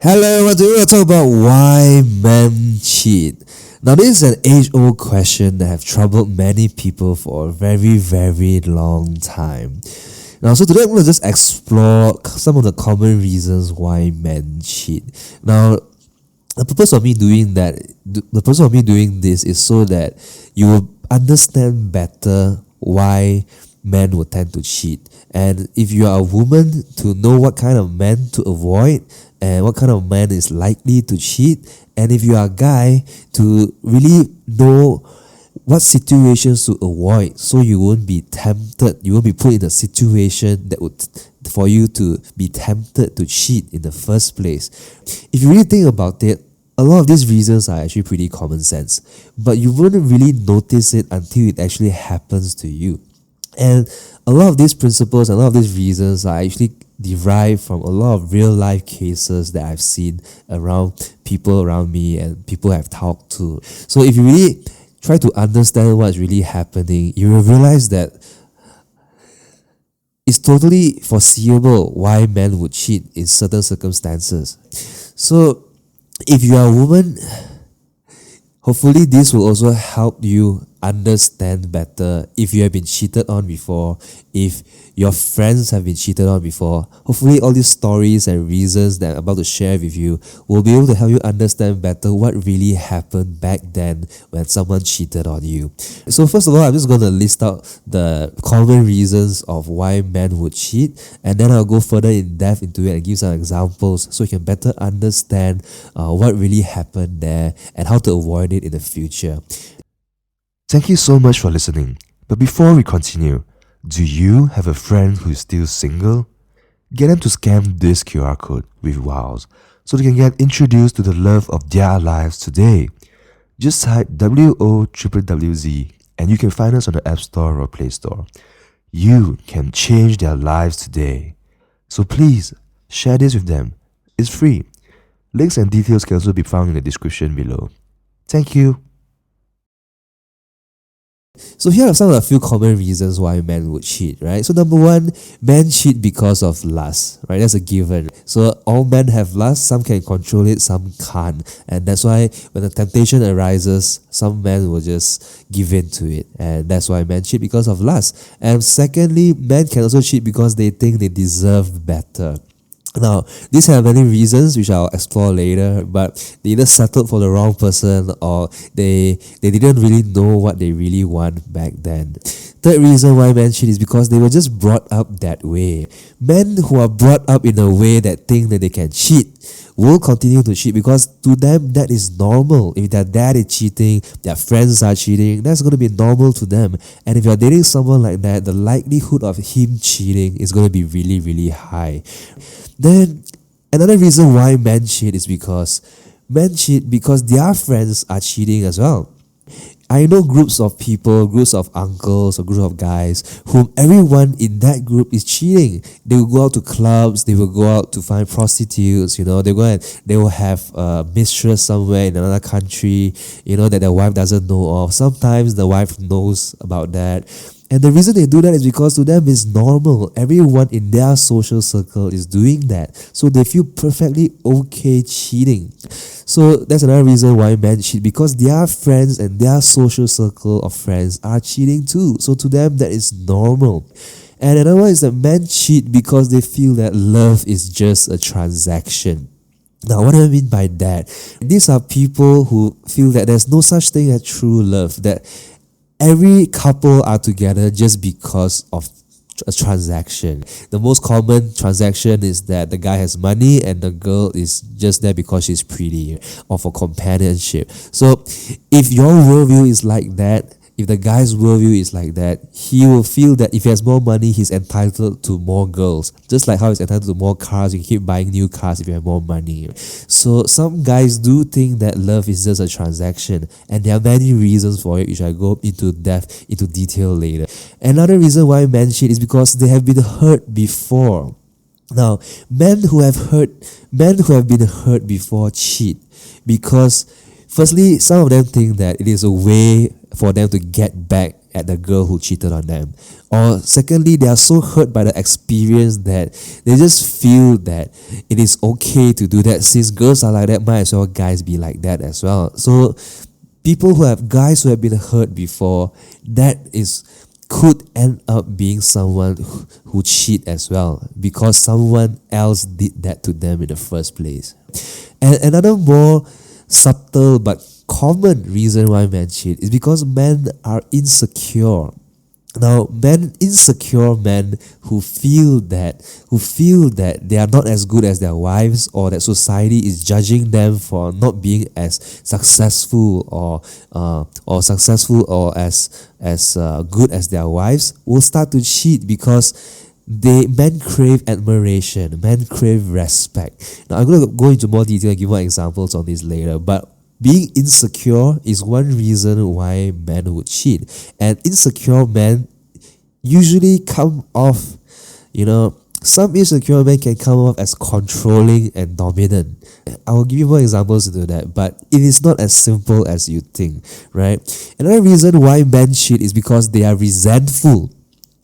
Hello, today we're going to talk about why men cheat. Now, this is an age-old question that have troubled many people for a very, very long time. Now, so today I'm going to just explore some of the common reasons why men cheat. Now, the purpose of me doing this is so that you will understand better why men will tend to cheat. And if you are a woman, to know what kind of men to avoid and what kind of man is likely to cheat. And if you are a guy, to really know what situations to avoid so you won't be tempted, you won't be put in a situation that would for you to be tempted to cheat in the first place. If you really think about it, a lot of these reasons are actually pretty common sense, but you wouldn't really notice it until it actually happens to you. And a lot of these principles, a lot of these reasons are actually derived from a lot of real life cases that I've seen around people around me and people I've talked to. So if you really try to understand what's really happening, you will realize that it's totally foreseeable why men would cheat in certain circumstances. So if you are a woman, hopefully this will also help you understand better if you have been cheated on before, if your friends have been cheated on before. Hopefully all these stories and reasons that I'm about to share with you will be able to help you understand better what really happened back then when someone cheated on you. So first of all, I'm just going to list out the common reasons of why men would cheat, and then I'll go further in depth into it and give some examples so you can better understand what really happened there and how to avoid it in the future. Thank you so much for listening. But before we continue, do you have a friend who is still single? Get them to scan this QR code with Wowwwz so they can get introduced to the love of their lives today. Just type WOWWZ and you can find us on the App Store or Play Store. You can change their lives today. So please, share this with them. It's free. Links and details can also be found in the description below. Thank you. So here are some of the few common reasons why men would cheat, right? So number one, men cheat because of lust, right? That's a given. So all men have lust, some can control it, some can't. And that's why when the temptation arises, some men will just give in to it. And that's why men cheat because of lust. And secondly, men can also cheat because they think they deserve better. Now, these have many reasons which I'll explore later, but they either settled for the wrong person or they didn't really know what they really want back then. Third reason why men cheat is because they were just brought up that way. Men who are brought up in a way that think that they can cheat will continue to cheat because to them that is normal. If their dad is cheating, their friends are cheating, that's going to be normal to them. And if you're dating someone like that, the likelihood of him cheating is going to be really, really high. Then another reason why men cheat is because men cheat because their friends are cheating as well. I know groups of people, groups of uncles or groups of guys whom everyone in that group is cheating. They will go out to clubs, they will go out to find prostitutes, they will have a mistress somewhere in another country, that their wife doesn't know of. Sometimes the wife knows about that. And the reason they do that is because to them it's normal. Everyone in their social circle is doing that. So they feel perfectly okay cheating. So that's another reason why men cheat, because their friends and their social circle of friends are cheating too. So to them that is normal. And another one is that men cheat because they feel that love is just a transaction. Now, what do I mean by that? These are people who feel that there's no such thing as true love, that every couple are together just because of a transaction. The most common transaction is that the guy has money and the girl is just there because she's pretty or for companionship. So if your worldview is like that, if the guy's worldview is like that, he will feel that if he has more money, he's entitled to more girls. Just like how he's entitled to more cars, you can keep buying new cars if you have more money. So some guys do think that love is just a transaction, and there are many reasons for it, which I go into detail later. Another reason why men cheat is because they have been hurt before. Now, men who have been hurt before cheat because firstly, some of them think that it is a way for them to get back at the girl who cheated on them. Or secondly, they are so hurt by the experience that they just feel that it is okay to do that. Since girls are like that, might as well guys be like that as well. So guys who have been hurt before, could end up being someone who cheat as well, because someone else did that to them in the first place. And another more subtle but common reason why men cheat is because men are insecure. Now, insecure men who feel that they are not as good as their wives, or that society is judging them for not being as successful or as good as their wives, will start to cheat because men crave admiration, men crave respect. Now, I'm going to go into more detail and give more examples on this later, but being insecure is one reason why men would cheat. And insecure men usually come off, some insecure men can come off as controlling and dominant. I will give you more examples to do that, but it is not as simple as you think, right? Another reason why men cheat is because they are resentful.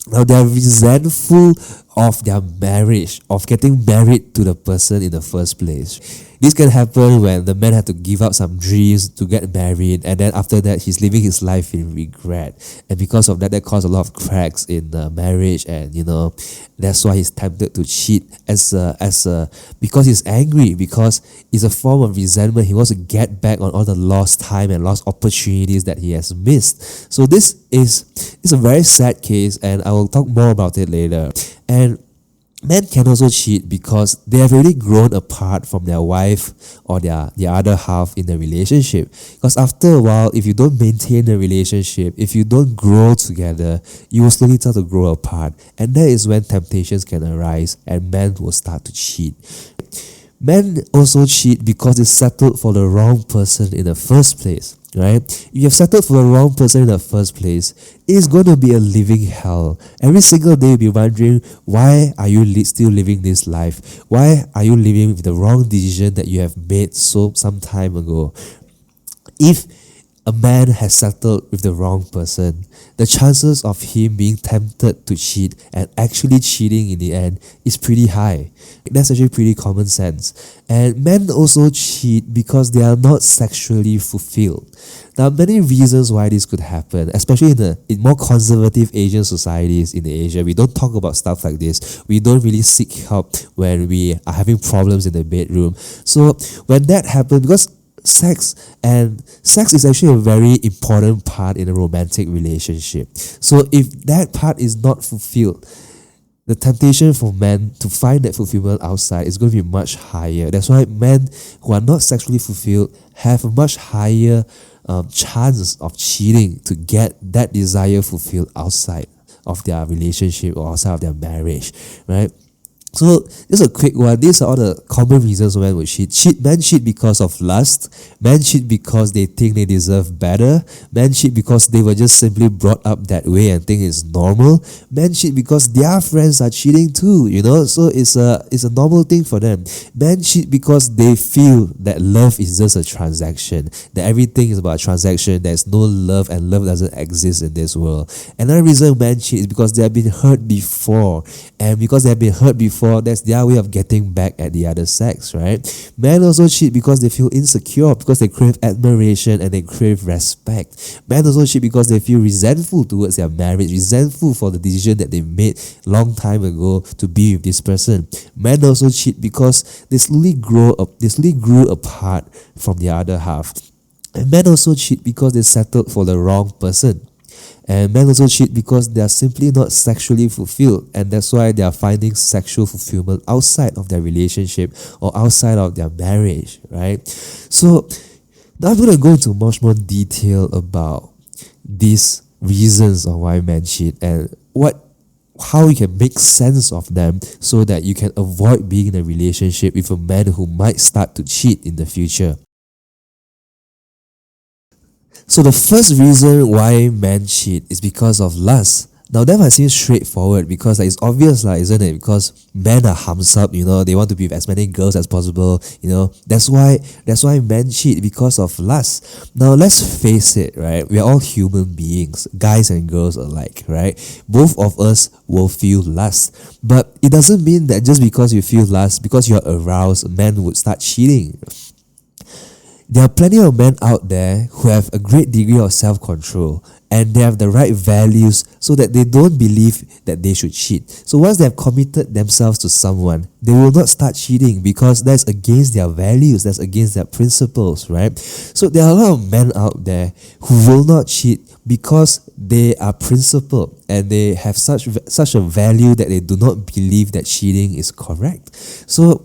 Now, they are resentful of their marriage, of getting married to the person in the first place. This can happen when the man had to give up some dreams to get married, and then after that, he's living his life in regret. And because of that caused a lot of cracks in the marriage, and that's why he's tempted to cheat because he's angry, because it's a form of resentment. He wants to get back on all the lost time and lost opportunities that he has missed. So this is a very sad case, and I will talk more about it later. And men can also cheat because they have already grown apart from their wife or their other half in the relationship. Because after a while, if you don't maintain the relationship, if you don't grow together, you will slowly start to grow apart. And that is when temptations can arise and men will start to cheat. Men also cheat because they settled for the wrong person in the first place, right? If you have settled for the wrong person in the first place, it's going to be a living hell. Every single day you'll be wondering, why are you still living this life? Why are you living with the wrong decision that you have made some time ago? If a man has settled with the wrong person, the chances of him being tempted to cheat and actually cheating in the end is pretty high. That's actually pretty common sense. And men also cheat because they are not sexually fulfilled. There are many reasons why this could happen, especially in more conservative Asian societies in Asia. We don't talk about stuff like this. We don't really seek help when we are having problems in the bedroom. So when that happens, because sex is actually a very important part in a romantic relationship. So if that part is not fulfilled, the temptation for men to find that fulfillment outside is going to be much higher. That's why men who are not sexually fulfilled have a much higher chance of cheating to get that desire fulfilled outside of their relationship or outside of their marriage, right? So just a quick one. These are all the common reasons men would cheat. Men cheat because of lust. Men cheat because they think they deserve better. Men cheat because they were just simply brought up that way and think it's normal. Men cheat because their friends are cheating too, so it's a normal thing for them. Men cheat because they feel that love is just a transaction, that everything is about a transaction, there's no love, and love doesn't exist in this world. Another reason men cheat is because they have been hurt before, and because they have been hurt before, that's their way of getting back at the other sex, right? Men also cheat because they feel insecure, because they crave admiration and they crave respect. Men also cheat because they feel resentful towards their marriage, resentful for the decision that they made long time ago to be with this person. Men also cheat because they slowly grew apart from the other half. And men also cheat because they settled for the wrong person. And men also cheat because they are simply not sexually fulfilled, and that's why they are finding sexual fulfillment outside of their relationship or outside of their marriage, right? So now I'm going to go into much more detail about these reasons of why men cheat and how you can make sense of them so that you can avoid being in a relationship with a man who might start to cheat in the future. So the first reason why men cheat is because of lust. Now that might seem straightforward because like, it's obvious, like, isn't it? Because men are hums up, they want to be with as many girls as possible, That's why men cheat, because of lust. Now let's face it, right? We are all human beings, guys and girls alike, right? Both of us will feel lust. But it doesn't mean that just because you feel lust, because you're aroused, men would start cheating. There are plenty of men out there who have a great degree of self-control and they have the right values so that they don't believe that they should cheat. So once they have committed themselves to someone, they will not start cheating because that's against their values, that's against their principles, right? So there are a lot of men out there who will not cheat because they are principled and they have such a value that they do not believe that cheating is correct. So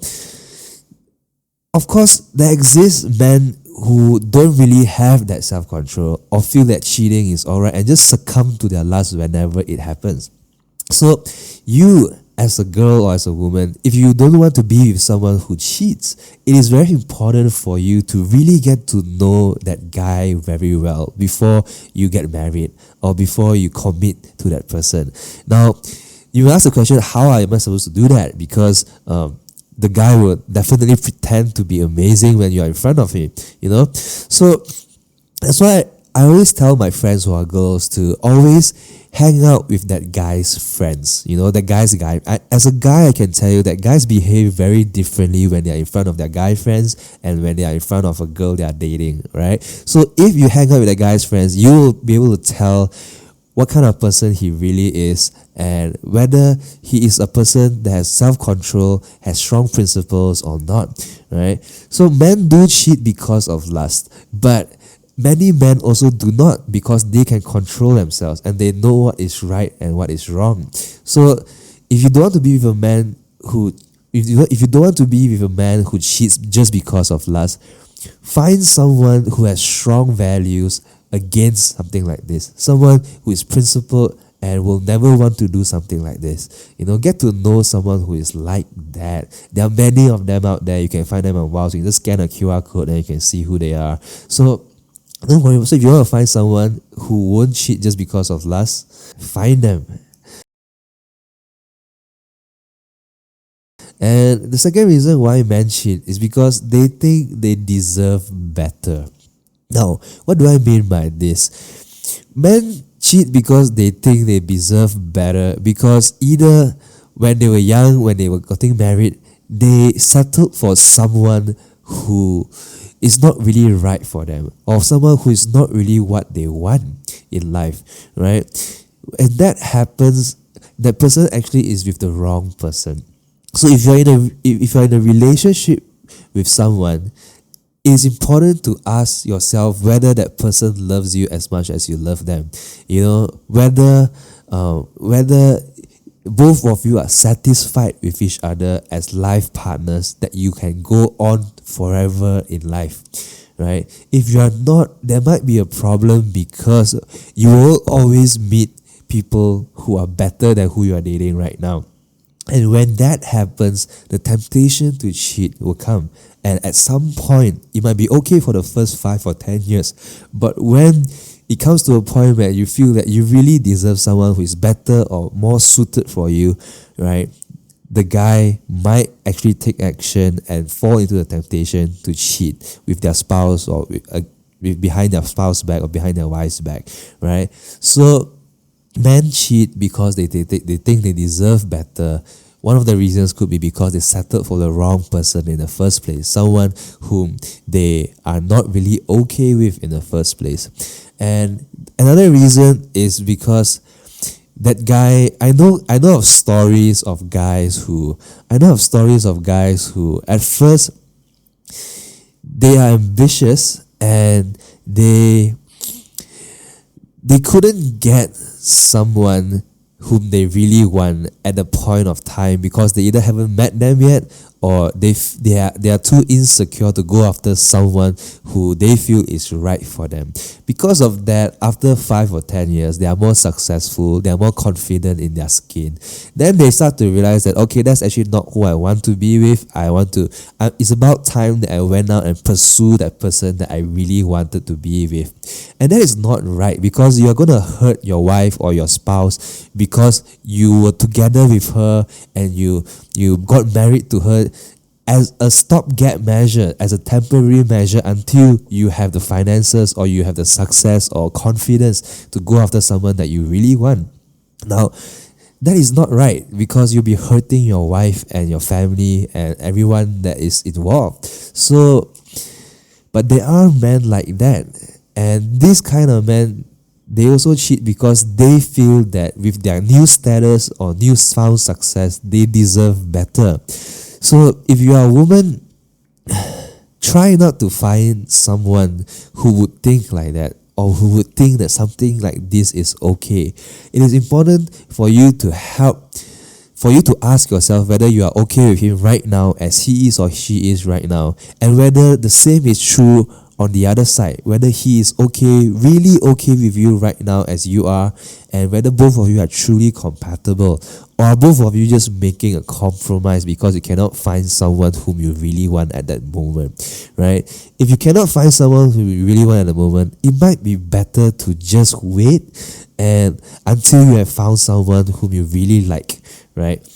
of course, there exist men who don't really have that self-control or feel that cheating is alright and just succumb to their lust whenever it happens. So you, as a girl or as a woman, if you don't want to be with someone who cheats, it is very important for you to really get to know that guy very well before you get married or before you commit to that person. Now, you ask the question, how am I supposed to do that? Because the guy will definitely pretend to be amazing when you're in front of him, So that's why I always tell my friends who are girls to always hang out with that guy's friends, that guy's guy. As a guy, I can tell you that guys behave very differently when they're in front of their guy friends and when they are in front of a girl they are dating, right? So if you hang out with that guy's friends, you will be able to tell what kind of person he really is and whether he is a person that has self-control, has strong principles or not, right? So men do cheat because of lust, but many men also do not because they can control themselves and they know what is right and what is wrong. So if you don't want to be with a man who if you don't want to be with a man who cheats just because of lust, find someone who has strong values against something like this. Someone who is principled and will never want to do something like this. Get to know someone who is like that. There are many of them out there. You can find them on Wowwwz. You can just scan a QR code and you can see who they are. So don't worry. So if you want to find someone who won't cheat just because of lust, find them. And the second reason why men cheat is because they think they deserve better. Now, what do I mean by this? Men cheat because they think they deserve better because either when they were young, when they were getting married, they settled for someone who is not really right for them or someone who is not really what they want in life, right? And that happens, that person actually is with the wrong person. So if you're in a relationship with someone, it is important to ask yourself whether that person loves you as much as you love them. Whether both of you are satisfied with each other as life partners that you can go on forever in life, right? If you are not, there might be a problem because you will always meet people who are better than who you are dating right now. And when that happens, the temptation to cheat will come. And at some point, it might be okay for the first 5 or 10 years. But when it comes to a point where you feel that you really deserve someone who is better or more suited for you, right? The guy might actually take action and fall into the temptation to cheat with their spouse or behind their spouse's back or behind their wife's back, right? So men cheat because they think they deserve better. One of the reasons could be because they settled for the wrong person in the first place, someone whom they are not really okay with in the first place. And another reason is because that guy, I know of stories of guys who at first they are ambitious and they couldn't get someone whom they really want at the point of time because they either haven't met them yet or they are too insecure to go after someone who they feel is right for them. Because of that, after 5 or 10 years, they are more successful, they are more confident in their skin. Then they start to realize that, okay, that's actually not who I want to be with. It's about time that I went out and pursue that person that I really wanted to be with. And that is not right, because you are going to hurt your wife or your spouse because you were together with her and you got married to her as a stopgap measure, as a temporary measure, until you have the finances or you have the success or confidence to go after someone that you really want. Now, that is not right, because you'll be hurting your wife and your family and everyone that is involved. So, but there are men like that, and this kind of men, they also cheat because they feel that with their new status or newfound success, they deserve better. So if you are a woman, try not to find someone who would think like that, or who would think that something like this is okay. It is important for you to ask yourself whether you are okay with him right now as he is or she is right now, and whether the same is true on the other side, whether he is okay, really okay with you right now as you are, and whether both of you are truly compatible, or are both of you just making a compromise because you cannot find someone whom you really want at that moment, right? If you cannot find someone who you really want at the moment, it might be better to just wait and until you have found someone whom you really like, right?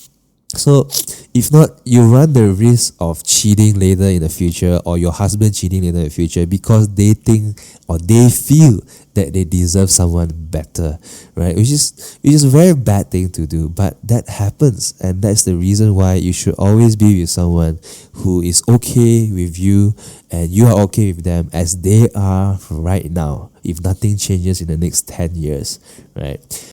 So if not, you run the risk of cheating later in the future, or your husband cheating later in the future, because they think or they feel that they deserve someone better, right? Which is a very bad thing to do, but that happens, and that's the reason why you should always be with someone who is okay with you and you are okay with them as they are right now, if nothing changes in the next 10 years, right?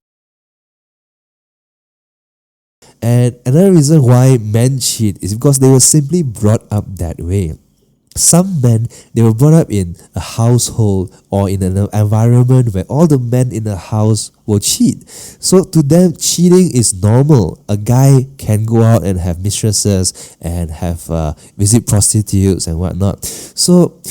And another reason why men cheat is because they were simply brought up that way. Some men, they were brought up in a household or in an environment where all the men in the house will cheat. So to them, cheating is normal. A guy can go out and have mistresses and have visit prostitutes and whatnot. So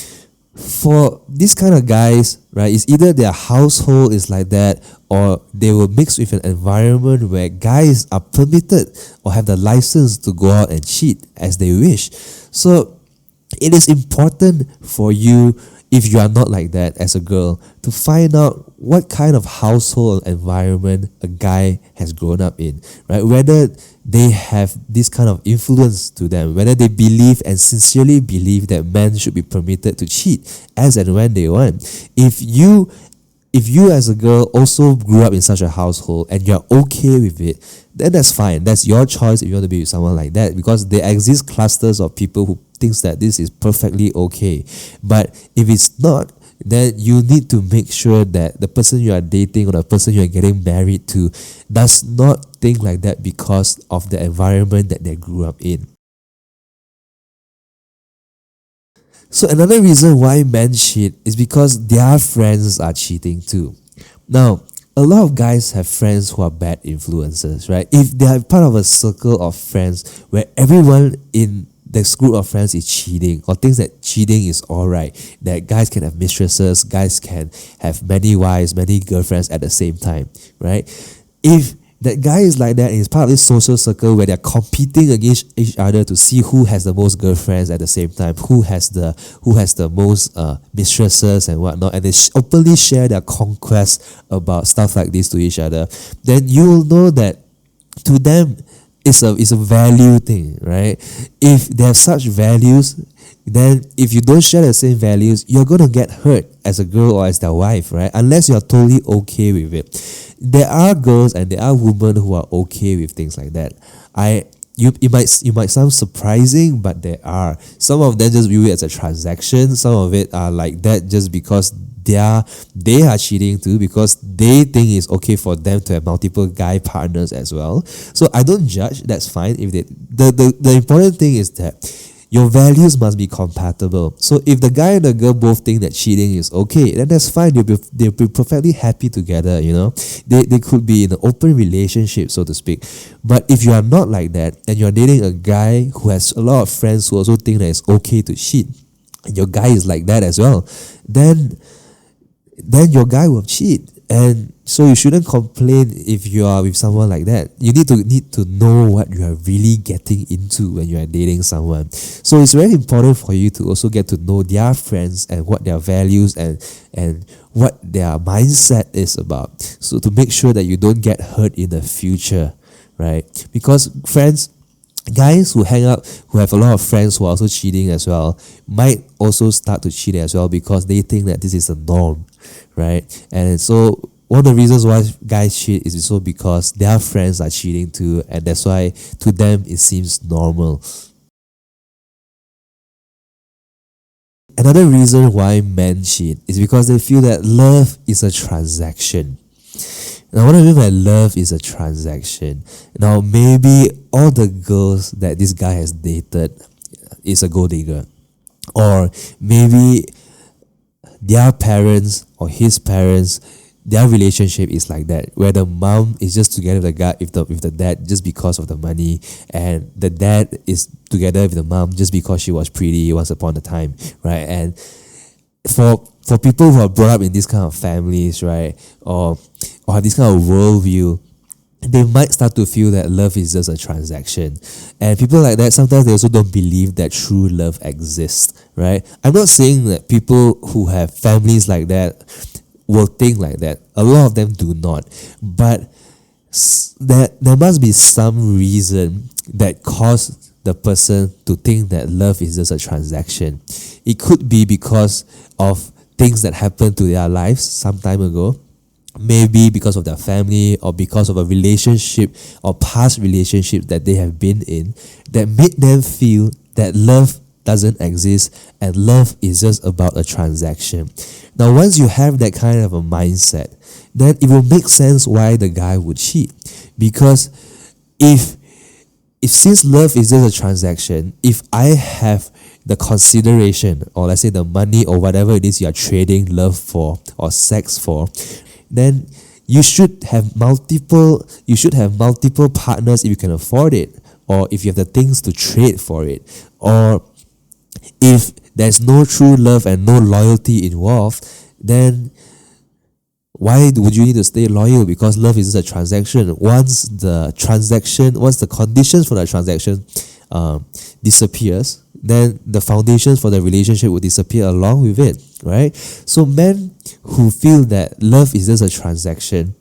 for these kind of guys, right, it's either their household is like that, or they will mix with an environment where guys are permitted or have the license to go out and cheat as they wish. So it is important for you, if you are not like that as a girl, to find out what kind of household environment a guy has grown up in, right? Whether they have this kind of influence to them, whether they believe and sincerely believe that men should be permitted to cheat as and when they want. If you as a girl also grew up in such a household and you're okay with it, then that's fine. That's your choice if you want to be with someone like that, because there exist clusters of people who thinks that this is perfectly okay. But if it's not, then you need to make sure that the person you are dating or the person you are getting married to does not think like that because of the environment that they grew up in. So another reason why men cheat is because their friends are cheating too. Now, a lot of guys have friends who are bad influences, right? If they are part of a circle of friends where everyone in this group of friends is cheating, or thinks that cheating is alright, that guys can have mistresses, guys can have many wives, many girlfriends at the same time, right? If that guy is like that and is part of this social circle where they're competing against each other to see who has the most girlfriends at the same time, who has the most mistresses and whatnot, and they openly share their conquests about stuff like this to each other, then you will know that to them it's a value thing, right? If they have such values, then if you don't share the same values, you're going to get hurt as a girl or as their wife, right? Unless you're totally okay with it. There are girls and there are women who are okay with things like that. It might sound surprising, but there are. Some of them just view it as a transaction. Some of it are like that just because they are cheating too, because they think it's okay for them to have multiple guy partners as well. So I don't judge. That's fine. If the important thing is that your values must be compatible. So if the guy and the girl both think that cheating is okay, then that's fine. They'll be perfectly happy together, They could be in an open relationship, so to speak. But if you are not like that, and you're dating a guy who has a lot of friends who also think that it's okay to cheat, and your guy is like that as well, then your guy will cheat. And so you shouldn't complain if you are with someone like that. You need to know what you are really getting into when you are dating someone. So it's very important for you to also get to know their friends and what their values and what their mindset is about. So to make sure that you don't get hurt in the future, right? Because guys who hang out, who have a lot of friends who are also cheating as well, might also start to cheat as well because they think that this is the norm, right? And so one of the reasons why guys cheat is also because their friends are cheating too, and that's why to them it seems normal. Another reason why men cheat is because they feel that love is a transaction. Now, what I mean by love is a transaction. Now, maybe all the girls that this guy has dated is a gold digger. Or maybe their parents or his parents, their relationship is like that, where the mom is just together with the guy, with the dad just because of the money, and the dad is together with the mom just because she was pretty once upon a time, right? And for people who are brought up in this kind of families, right, or have this kind of worldview, they might start to feel that love is just a transaction. And people like that, sometimes they also don't believe that true love exists, right? I'm not saying that people who have families like that will think like that. A lot of them do not. But there must be some reason that caused the person to think that love is just a transaction. It could be because of things that happened to their lives some time ago. Maybe because of their family, or because of a relationship or past relationships that they have been in that made them feel that love doesn't exist and love is just about a transaction. Now, once you have that kind of a mindset, then it will make sense why the guy would cheat. Because if since love is just a transaction, if I have the consideration, or let's say the money or whatever it is you are trading love for or sex for, then you should have multiple partners if you can afford it, or if you have the things to trade for it, or if there's no true love and no loyalty involved, then why would you need to stay loyal? Because love is just a transaction. Once the conditions for the transaction disappears, then the foundations for the relationship will disappear along with it, right? So men who feel that love is just a transaction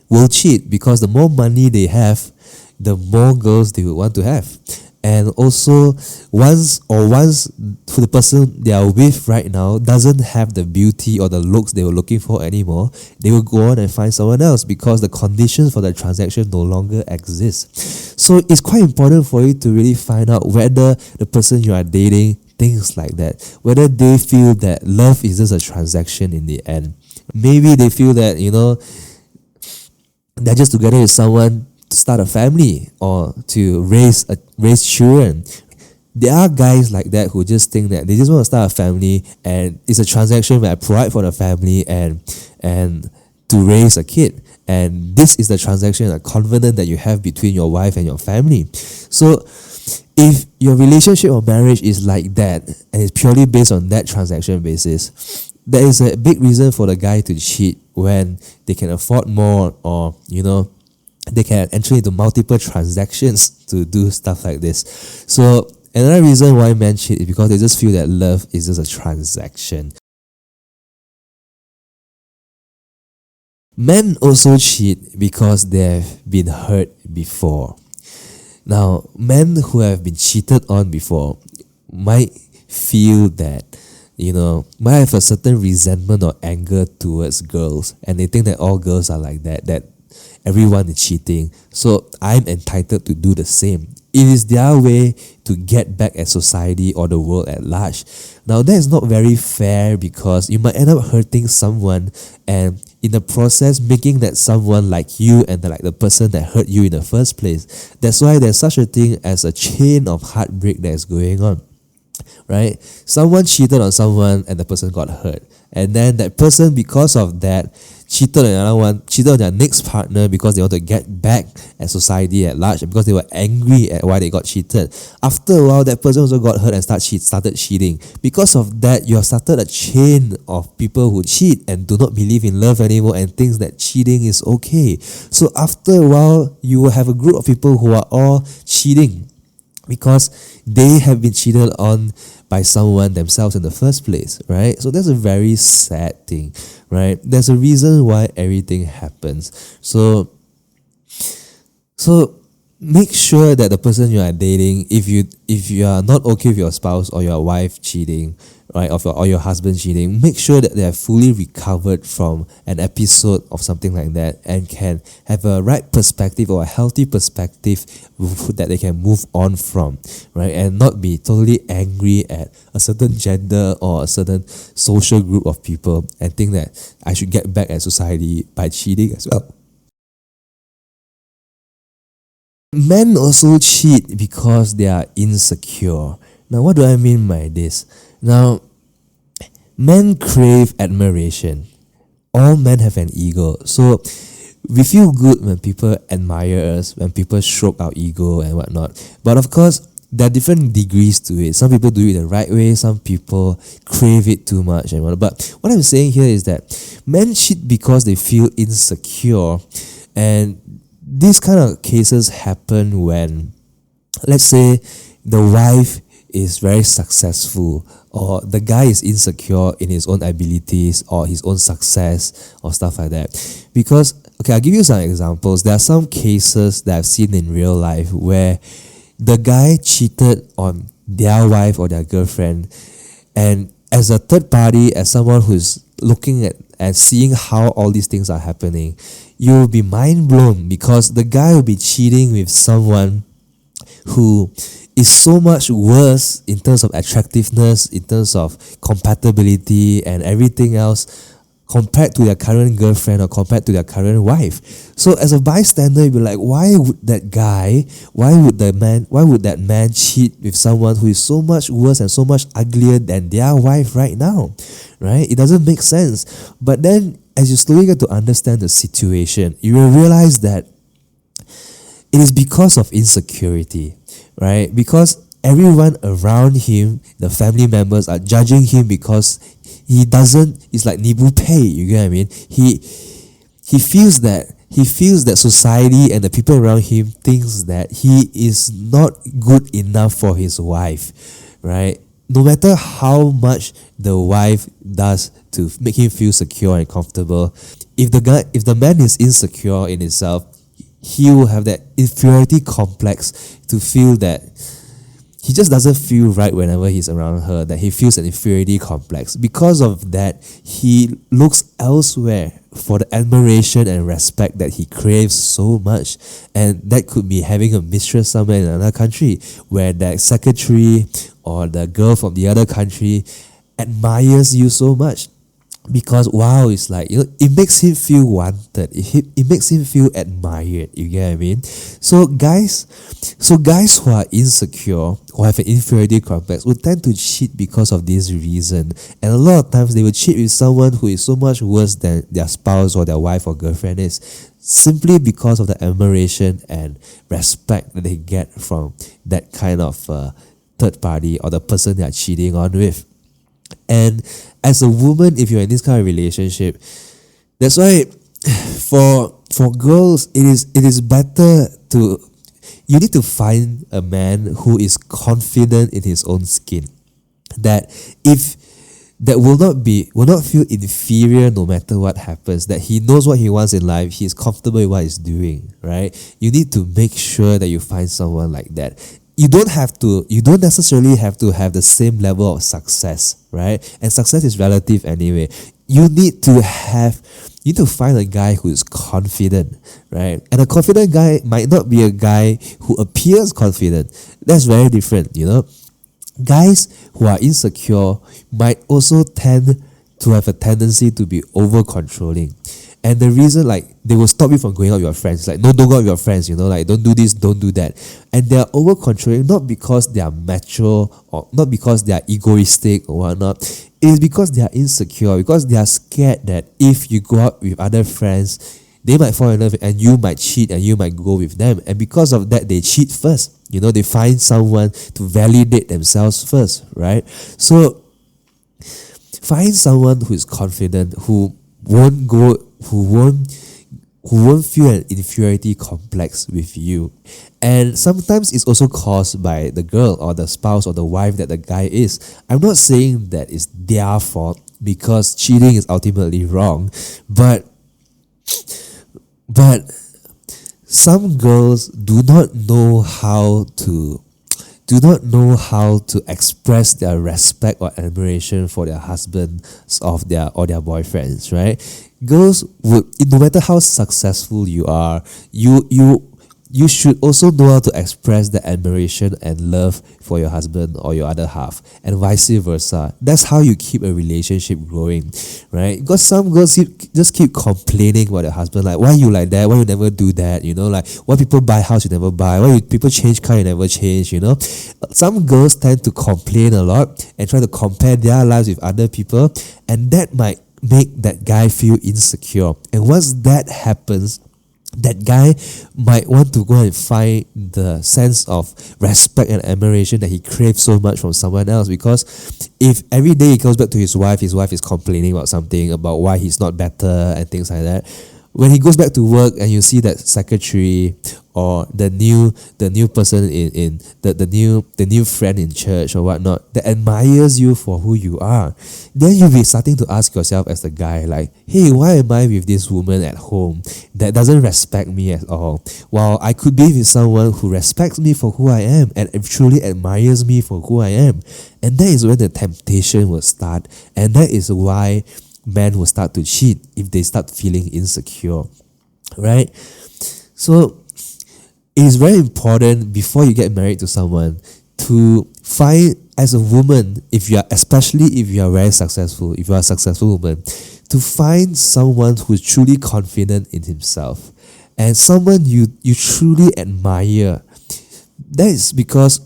will cheat, because the more money they have, the more girls they will want to have. And also, once the person they are with right now doesn't have the beauty or the looks they were looking for anymore, they will go on and find someone else because the conditions for the transaction no longer exist. So it's quite important for you to really find out whether the person you are dating thinks like that, whether they feel that love is just a transaction in the end. Maybe they feel that, they're just together with someone to start a family or to raise children. There are guys like that who just think that they just want to start a family and it's a transaction where I provide for the family and to raise a kid. And this is the transaction, a covenant that you have between your wife and your family. So if your relationship or marriage is like that and it's purely based on that transaction basis, there is a big reason for the guy to cheat when they can afford more, or they can enter into multiple transactions to do stuff like this. So another reason why men cheat is because they just feel that love is just a transaction. Men also cheat because they've been hurt before. Now, men who have been cheated on before might feel that, might have a certain resentment or anger towards girls, and they think that all girls are like that everyone is cheating, so I'm entitled to do the same. It is their way to get back at society or the world at large. Now, that is not very fair, because you might end up hurting someone, and in the process making that someone like you and like the person that hurt you in the first place. That's why there's such a thing as a chain of heartbreak that is going on. right? Someone cheated on someone and the person got hurt. And then that person, because of that, cheated on another one, cheated on their next partner because they want to get back at society at large, and because they were angry at why they got cheated. After a while, that person also got hurt and started cheating. Because of that, you have started a chain of people who cheat and do not believe in love anymore and thinks that cheating is okay. So after a while, you will have a group of people who are all cheating because they have been cheated on by someone themselves in the first place, right? So that's a very sad thing, right? There's a reason why everything happens. So make sure that the person you are dating, if you are not okay with your spouse or your wife cheating, right, or your husband cheating, make sure that they are fully recovered from an episode of something like that and can have a right perspective or a healthy perspective that they can move on from, right, and not be totally angry at a certain gender or a certain social group of people and think that I should get back at society by cheating as well. Men also cheat because they are insecure. Now, what do I mean by this? Now, men crave admiration. All men have an ego. So, we feel good when people admire us, when people stroke our ego and whatnot. But of course, there are different degrees to it. Some people do it the right way, some people crave it too much and whatnot. But what I'm saying here is that men cheat because they feel insecure, and these kind of cases happen when, let's say, the wife is very successful, or the guy is insecure in his own abilities or his own success or stuff like that. Because, okay, I'll give you some examples. There are some cases that I've seen in real life where the guy cheated on their wife or their girlfriend, and as a third party, as someone who's looking at and seeing how all these things are happening, you will be mind blown because the guy will be cheating with someone who is so much worse in terms of attractiveness, in terms of compatibility and everything else compared to their current girlfriend or compared to their current wife. So as a bystander, you'll be like, why would that man cheat with someone who is so much worse and so much uglier than their wife right now, right? It doesn't make sense. But then as you slowly get to understand the situation, you will realize that it is because of insecurity, right? Because everyone around him, the family members, are judging him because it's like Nibu Pei, you get what I mean? He feels that society and the people around him thinks that he is not good enough for his wife, right? No matter how much the wife does to make him feel secure and comfortable, if the man is insecure in himself, he will have that inferiority complex to feel that he just doesn't feel right whenever he's around her, that he feels an inferiority complex. Because of that, he looks elsewhere for the admiration and respect that he craves so much. And that could be having a mistress somewhere in another country where the secretary or the girl from the other country admires you so much. Because wow, it's like, it makes him feel wanted. It makes him feel admired. You get what I mean? So guys who are insecure or have an inferiority complex will tend to cheat because of this reason. And a lot of times they will cheat with someone who is so much worse than their spouse or their wife or girlfriend is, simply because of the admiration and respect that they get from that kind of third party or the person they are cheating on with. And as a woman, if you're in this kind of relationship, that's why for girls, it is better you need to find a man who is confident in his own skin, that will not feel inferior no matter what happens, that he knows what he wants in life, he's comfortable with what he's doing, right? You need to make sure that you find someone like that. You don't necessarily have to have the same level of success, right? And success is relative anyway. You need to find a guy who is confident, right? And a confident guy might not be a guy who appears confident. That's very different, Guys who are insecure might also tend to have a tendency to be over controlling. And the reason, like, they will stop you from going out with your friends. Like, no, don't go out with your friends, like, don't do this, don't do that. And they're over controlling, not because they are mature or not because they are egoistic or whatnot. It is because they are insecure, because they are scared that if you go out with other friends, they might fall in love and you might cheat and you might go with them. And because of that, they cheat first. They find someone to validate themselves first, right? So find someone who is confident, who won't feel an inferiority complex with you. And sometimes it's also caused by the girl or the spouse or the wife that the guy is. I'm not saying that it's their fault, because cheating is ultimately wrong, but some girls do not know how to express their respect or admiration for their husbands or their boyfriends, right? Girls would, no matter how successful you are, you should also know how to express the admiration and love for your husband or your other half, and vice versa. That's how you keep a relationship growing, right? Because some girls just keep complaining about their husband, like, why you like that? Why you never do that? Like, why people buy house you never buy? Why people change car you never change? Some girls tend to complain a lot and try to compare their lives with other people, and that might make that guy feel insecure. And once that happens, that guy might want to go and find the sense of respect and admiration that he craves so much from someone else. Because if every day he goes back to his wife is complaining about something, about why he's not better and things like that, when he goes back to work and you see that secretary or the new person in the new friend in church or whatnot that admires you for who you are, then you'll be starting to ask yourself as the guy, like, hey, why am I with this woman at home that doesn't respect me at all, while I could be with someone who respects me for who I am and truly admires me for who I am? And that is when the temptation will start, and that is why men will start to cheat if they start feeling insecure, right? So it is very important before you get married to someone to find, as a woman, especially if you are very successful, if you are a successful woman, to find someone who is truly confident in himself and someone you truly admire. That is because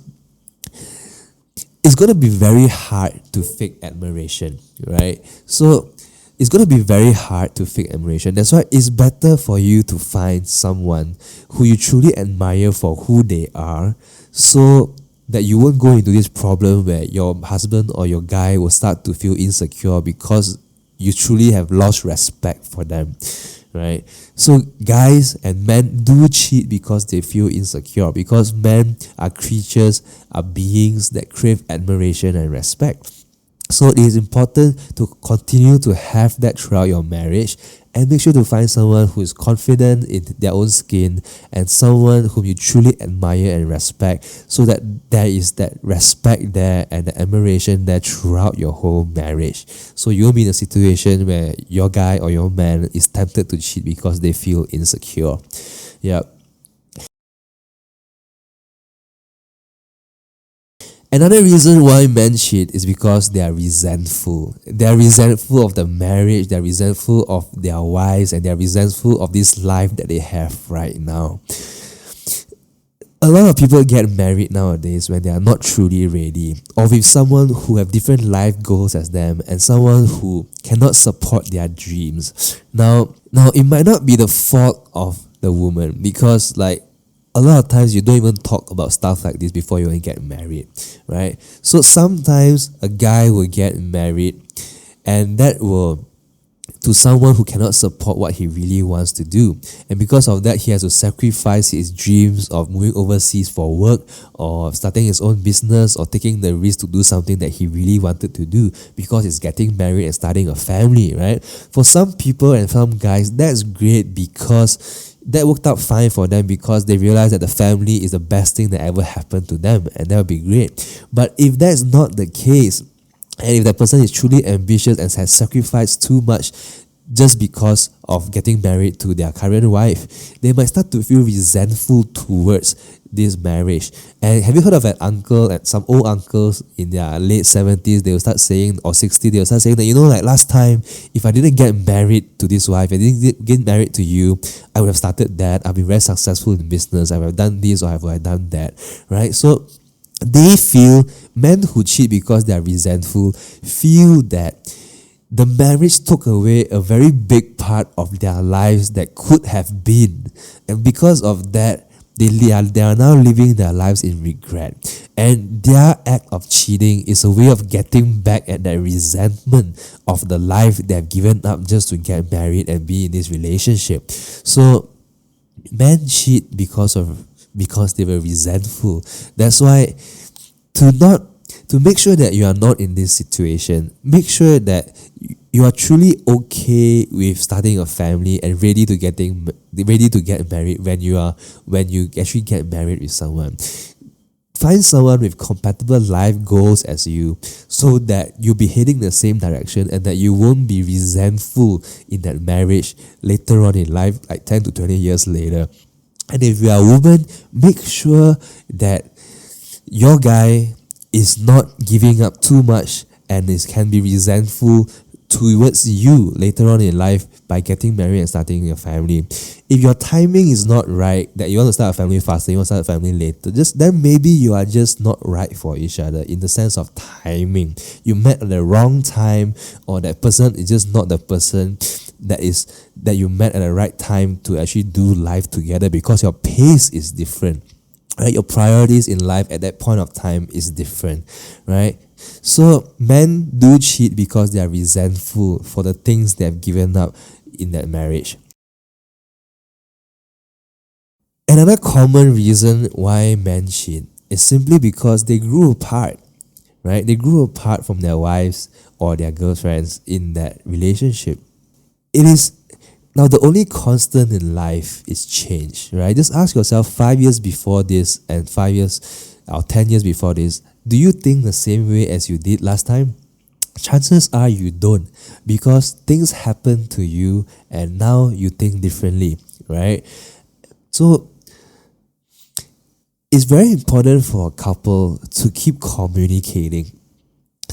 it's going to be very hard to fake admiration, right? So it's going to be very hard to fake admiration. That's why it's better for you to find someone who you truly admire for who they are, so that you won't go into this problem where your husband or your guy will start to feel insecure because you truly have lost respect for them, right? So guys and men do cheat because they feel insecure, because men are creatures, are beings that crave admiration and respect. So it is important to continue to have that throughout your marriage, and make sure to find someone who is confident in their own skin and someone whom you truly admire and respect, so that there is that respect there and the admiration there throughout your whole marriage. So you won't be in a situation where your guy or your man is tempted to cheat because they feel insecure. Yeah. Another reason why men cheat is because they are resentful. They are resentful of the marriage, they are resentful of their wives, and they are resentful of this life that they have right now. A lot of people get married nowadays when they are not truly ready, or with someone who have different life goals as them, and someone who cannot support their dreams. Now it might not be the fault of the woman, because a lot of times you don't even talk about stuff like this before you even get married, right? So sometimes a guy will get married, and that will to someone who cannot support what he really wants to do. And because of that, he has to sacrifice his dreams of moving overseas for work, or starting his own business, or taking the risk to do something that he really wanted to do, because he's getting married and starting a family, right? For some people and some guys, that's great, because that worked out fine for them, because they realize that the family is the best thing that ever happened to them, and that would be great. But if that's not the case, and if that person is truly ambitious and has sacrificed too much, just because of getting married to their current wife. They might start to feel resentful towards this marriage. And have you heard of an uncle, and some old uncles in their late 70s, they will start saying, or 60, they will start saying that, like last time, if I didn't get married to this wife, I didn't get married to you, I would have started that, I've been very successful in business, I would have done this or I would have done that, right? So they feel, men who cheat because they are resentful, feel that the marriage took away a very big part of their lives that could have been. And because of that, they are now living their lives in regret. And their act of cheating is a way of getting back at that resentment of the life they have given up just to get married and be in this relationship. So men cheat because they were resentful. That's why to make sure that you are not in this situation, make sure that you are truly okay with starting a family and ready to get married when you actually get married with someone. Find someone with compatible life goals as you, so that you'll be heading the same direction and that you won't be resentful in that marriage later on in life, like 10 to 20 years later. And if you are a woman, make sure that your guy is not giving up too much and can be resentful towards you later on in life by getting married and starting a family. If your timing is not right, that you want to start a family faster, you want to start a family later, then maybe you are just not right for each other in the sense of timing. You met at the wrong time, or that person is just not the person that you met at the right time to actually do life together, because your pace is different. Right? Your priorities in life at that point of time is different, right? So men do cheat because they are resentful for the things they have given up in that marriage. Another common reason why men cheat is simply because they grew apart, right? They grew apart from their wives or their girlfriends in that relationship. Now, the only constant in life is change, right? Just ask yourself 5 years before this and 5 years or 10 years before this, do you think the same way as you did last time? Chances are you don't, because things happen to you and now you think differently, right? So it's very important for a couple to keep communicating,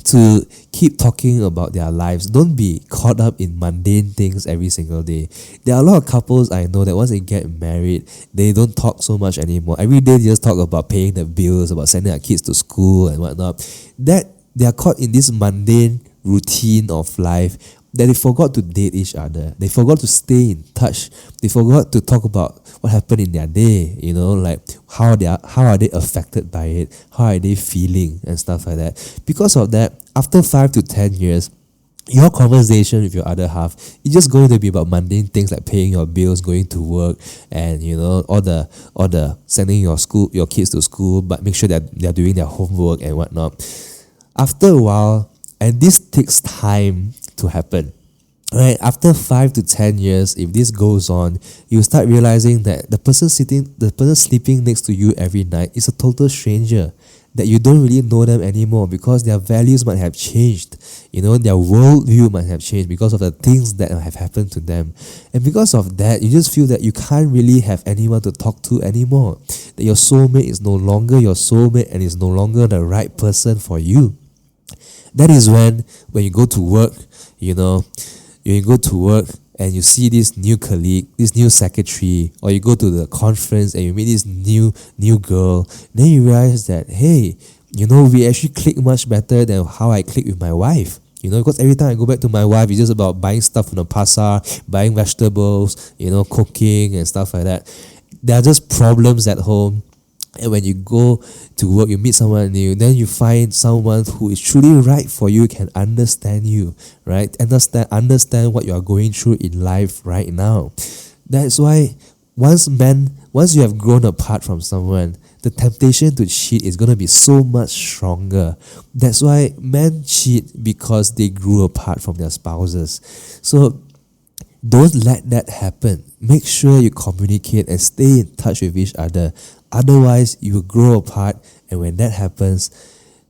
to keep talking about their lives. Don't be caught up in mundane things every single day. There are a lot of couples I know that once they get married, they don't talk so much anymore. Every day they just talk about paying the bills, about sending their kids to school and whatnot. That they are caught in this mundane routine of life that they forgot to date each other. They forgot to stay in touch. They forgot to talk about what happened in their day, like how are they affected by it, how are they feeling and stuff like that. Because of that, after 5 to 10 years, your conversation with your other half is just going to be about mundane things like paying your bills, going to work, and all the sending your kids to school, but make sure that they're doing their homework and whatnot. After a while, and this takes time to happen, right? After 5 to 10 years, if this goes on, you start realizing that the person sleeping next to you every night is a total stranger, that you don't really know them anymore because their values might have changed, their worldview might have changed because of the things that have happened to them. And because of that, you just feel that you can't really have anyone to talk to anymore, that your soulmate is no longer your soulmate and is no longer the right person for you. That is when you go to work, you go to work and you see this new colleague, this new secretary, or you go to the conference and you meet this new girl, then you realize that, hey, we actually click much better than how I click with my wife. Because every time I go back to my wife, it's just about buying stuff from the pasar, buying vegetables, cooking and stuff like that. There are just problems at home. And when you go to work, you meet someone new, then you find someone who is truly right for you, can understand you, right? Understand what you are going through in life right now. That's why once you have grown apart from someone, the temptation to cheat is going to be so much stronger. That's why men cheat, because they grew apart from their spouses. So don't let that happen. Make sure you communicate and stay in touch with each other. Otherwise, you will grow apart, and when that happens,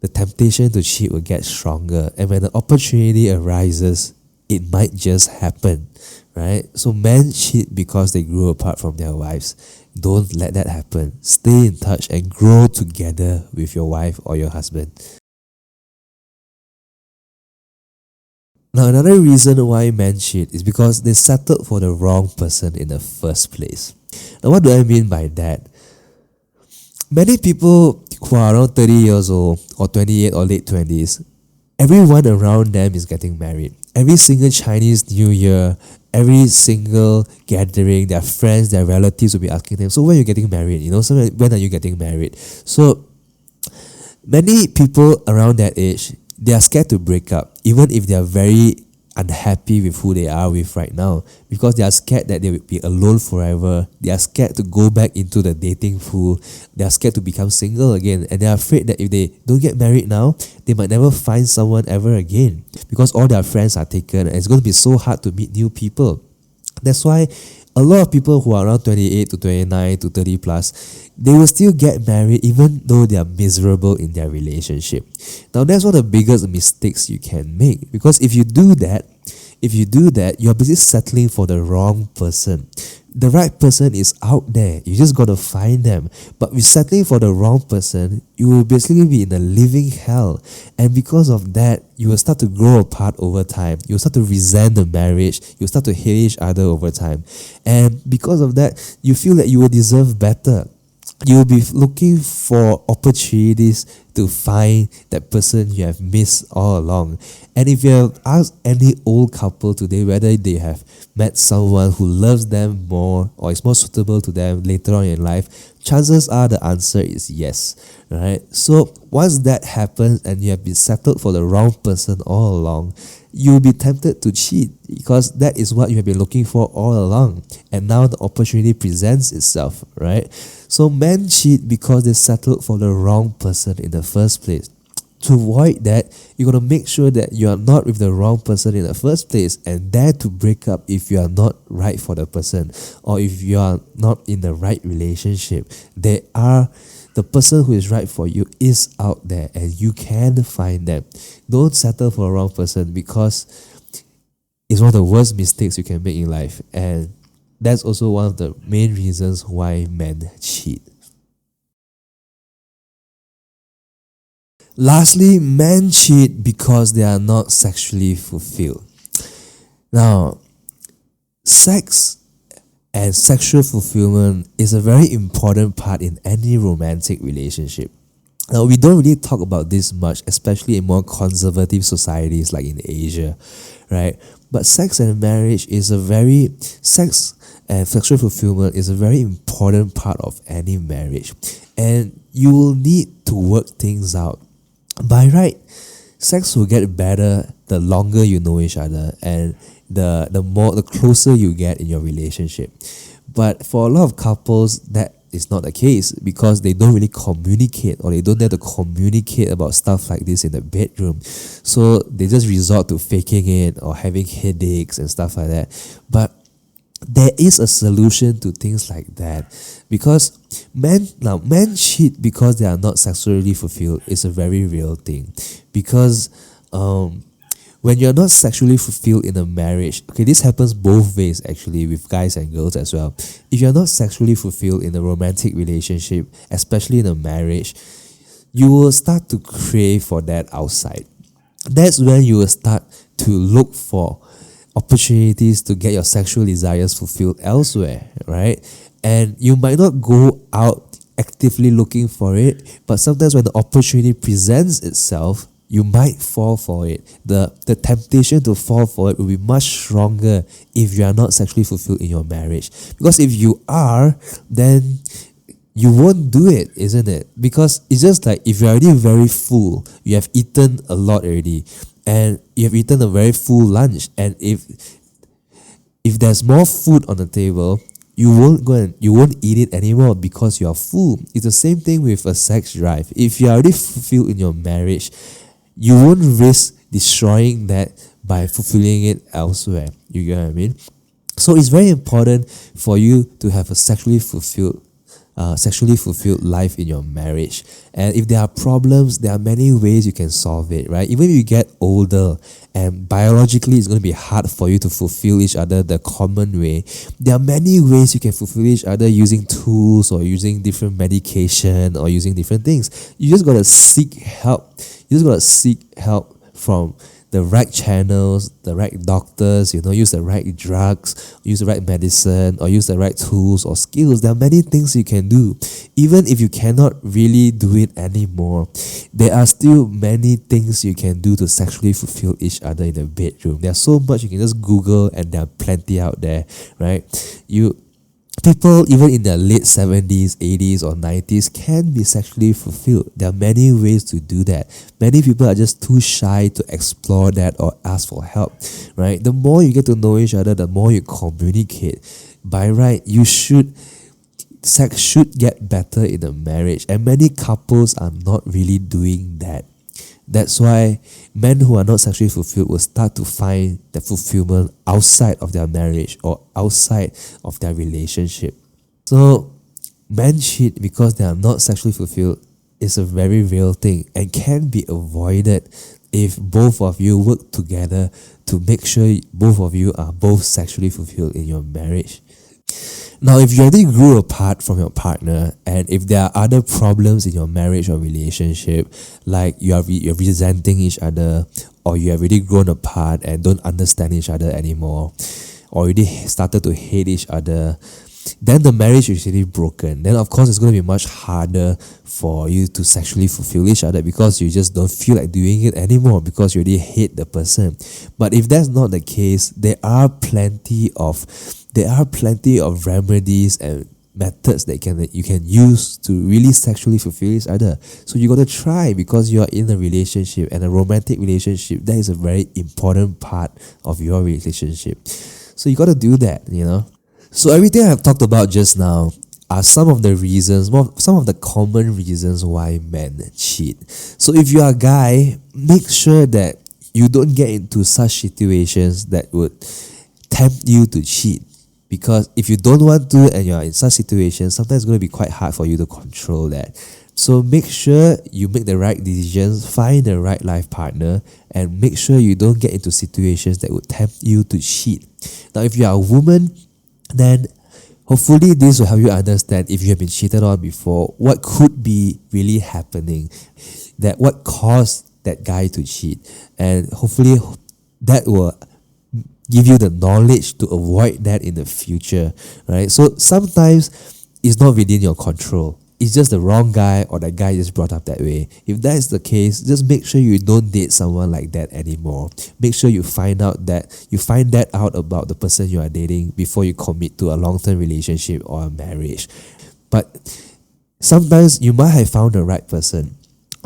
the temptation to cheat will get stronger. And when the opportunity arises, it might just happen, right? So men cheat because they grew apart from their wives. Don't let that happen. Stay in touch and grow together with your wife or your husband. Now, another reason why men cheat is because they settled for the wrong person in the first place. Now, what do I mean by that? Many people who are around 30 years old or 28 or late 20s, everyone around them is getting married. Every single Chinese New Year, every single gathering, their friends, their relatives will be asking them, so when are you getting married? So when are you getting married? So many people around that age, they are scared to break up, even if they are very unhappy with who they are with right now, because they are scared that they will be alone forever. They are scared to go back into the dating pool. They are scared to become single again, and they are afraid that if they don't get married now, they might never find someone ever again, because all their friends are taken and it's going to be so hard to meet new people. That's why a lot of people who are around 28 to 29 to 30 plus, they will still get married even though they are miserable in their relationship. Now, that's one of the biggest mistakes you can make, because if you do that, you're basically settling for the wrong person. The right person is out there. You just got to find them. But with settling for the wrong person, you will basically be in a living hell. And because of that, you will start to grow apart over time. You will start to resent the marriage. You will start to hate each other over time. And because of that, you feel that you will deserve better. You will be looking for opportunities to find that person you have missed all along. And if you have asked any old couple today whether they have met someone who loves them more or is more suitable to them later on in life, chances are the answer is yes, right? So once that happens and you have been settled for the wrong person all along, you'll be tempted to cheat, because that is what you have been looking for all along, and now the opportunity presents itself, right? So men cheat because they settled for the wrong person in the first place. To avoid that, you got to make sure that you are not with the wrong person in the first place, and dare to break up if you are not right for the person, or if you are not in the right relationship. The person who is right for you is out there, and you can find them. Don't settle for the wrong person, because it's one of the worst mistakes you can make in life, and that's also one of the main reasons why men cheat. Lastly, men cheat because they are not sexually fulfilled. Now, sex and sexual fulfillment is a very important part in any romantic relationship. Now, we don't really talk about this much, especially in more conservative societies like in Asia, right? But sex and sexual fulfillment is a very important part of any marriage. And you will need to work things out. By right, sex will get better the longer you know each other, and the closer you get in your relationship. But for a lot of couples, that is not the case, because they don't really communicate, or they don't dare to communicate about stuff like this in the bedroom. So they just resort to faking it or having headaches and stuff like that. But there is a solution to things like that, because men cheat because they are not sexually fulfilled is a very real thing. Because when you're not sexually fulfilled in a marriage, okay, this happens both ways actually, with guys and girls as well. If you're not sexually fulfilled in a romantic relationship, especially in a marriage, you will start to crave for that outside. That's when you will start to look for opportunities to get your sexual desires fulfilled elsewhere, right? And you might not go out actively looking for it, but sometimes when the opportunity presents itself, you might fall for it. The temptation to fall for it will be much stronger if you are not sexually fulfilled in your marriage. Because if you are, then you won't do it, isn't it? Because it's just like, if you're already very full, you have eaten a lot already, and you have eaten a very full lunch, and if there's more food on the table, you won't eat it anymore because you're full. It's the same thing with a sex drive. If you're already fulfilled in your marriage, you won't risk destroying that by fulfilling it elsewhere. You get what I mean? So it's very important for you to have a sexually fulfilled sexually fulfilled life in your marriage. And if there are problems, there are many ways you can solve it, right? Even if you get older and biologically it's going to be hard for you to fulfill each other the common way, there are many ways you can fulfill each other using tools or using different medication or using different things. You just got to seek help. You just got to seek help from the right channels, the right doctors, use the right drugs, use the right medicine, or use the right tools or skills. There are many things you can do. Even if you cannot really do it anymore, there are still many things you can do to sexually fulfill each other in the bedroom. There's so much you can just Google, and there are plenty out there, right? People, even in their late 70s, 80s, or 90s, can be sexually fulfilled. There are many ways to do that. Many people are just too shy to explore that or ask for help, right? The more you get to know each other, the more you communicate. By right, sex should get better in a marriage, and many couples are not really doing that. That's why men who are not sexually fulfilled will start to find the fulfillment outside of their marriage or outside of their relationship. So, men cheat because they are not sexually fulfilled is a very real thing and can be avoided if both of you work together to make sure both of you are both sexually fulfilled in your marriage. Now, if you already grew apart from your partner, and if there are other problems in your marriage or relationship, like you're resenting each other, or you have already grown apart and don't understand each other anymore, or already started to hate each other, then the marriage is really broken. Then of course it's going to be much harder for you to sexually fulfill each other because you just don't feel like doing it anymore because you already hate the person. But if that's not the case, there are plenty of remedies and methods that you can use to really sexually fulfill each other. So you got to try, because you're in a relationship, and a romantic relationship, that is a very important part of your relationship. So you got to do that, So everything I've talked about just now are some of the common reasons why men cheat. So if you are a guy, make sure that you don't get into such situations that would tempt you to cheat. Because if you don't want to and you're in such situations, sometimes it's going to be quite hard for you to control that. So make sure you make the right decisions, find the right life partner, and make sure you don't get into situations that would tempt you to cheat. Now, if you are a woman, then hopefully this will help you understand, if you have been cheated on before, what could be really happening, what caused that guy to cheat. And hopefully that will give you the knowledge to avoid that in the future, right? So sometimes it's not within your control. It's just the wrong guy, or that guy just brought up that way. If that is the case, just make sure you don't date someone like that anymore. Make sure you find out about the person you are dating before you commit to a long-term relationship or a marriage. But sometimes you might have found the right person,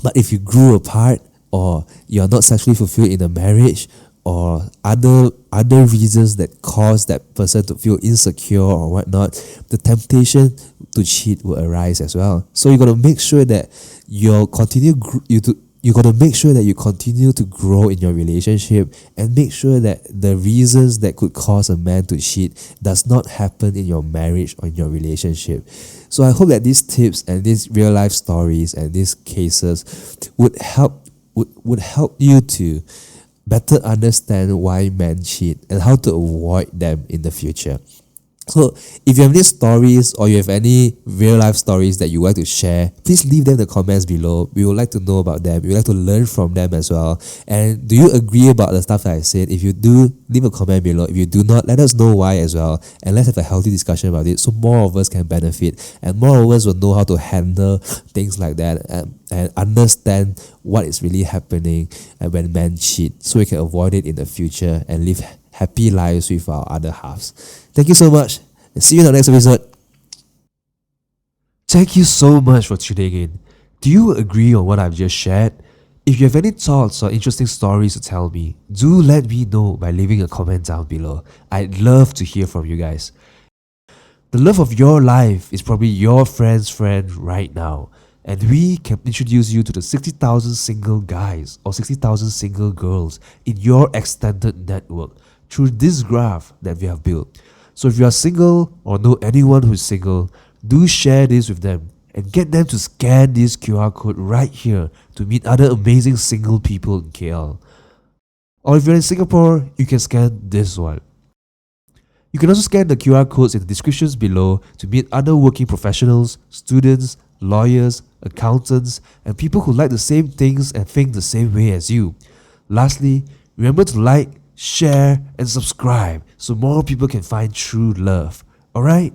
but if you grew apart, or you're not sexually fulfilled in a marriage, or other reasons that cause that person to feel insecure or whatnot, the temptation to cheat will arise as well. So you got to make sure that you got to make sure that you continue to grow in your relationship, and make sure that the reasons that could cause a man to cheat does not happen in your marriage or in your relationship. So I hope that these tips and these real life stories and these cases would help you to better understand why men cheat and how to avoid them in the future. So if you have any stories, or you have any real life stories that you like to share, please leave them in the comments below. We would like to know about them. We would like to learn from them as well. And do you agree about the stuff that I said? If you do, leave a comment below. If you do not, let us know why as well. And let's have a healthy discussion about it, so more of us can benefit, and more of us will know how to handle things like that, and understand what is really happening when men cheat, so we can avoid it in the future and live happy lives with our other halves. Thank you so much, and see you in the next episode. Thank you so much for tuning in. Do you agree on what I've just shared? If you have any thoughts or interesting stories to tell me, do let me know by leaving a comment down below. I'd love to hear from you guys. The love of your life is probably your friend's friend right now, and we can introduce you to the 60,000 single guys or 60,000 single girls in your extended network through this graph that we have built. So if you are single or know anyone who is single, Do share this with them and get them to scan this QR code right here to meet other amazing single people in KL. Or if you're in Singapore, you can scan this one. You can also scan the QR codes in the descriptions below to meet other working professionals, students, lawyers, accountants, and people who like the same things and think the same way as you. Lastly, remember to like, share, and subscribe so more people can find true love. Alright?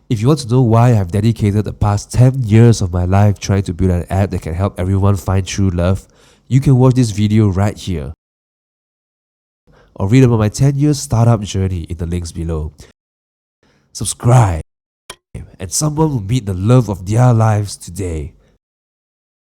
If you want to know why I've dedicated the past 10 years of my life trying to build an app that can help everyone find true love, you can watch this video right here. Or read about my 10-year startup journey in the links below. Subscribe, and someone will meet the love of their lives today.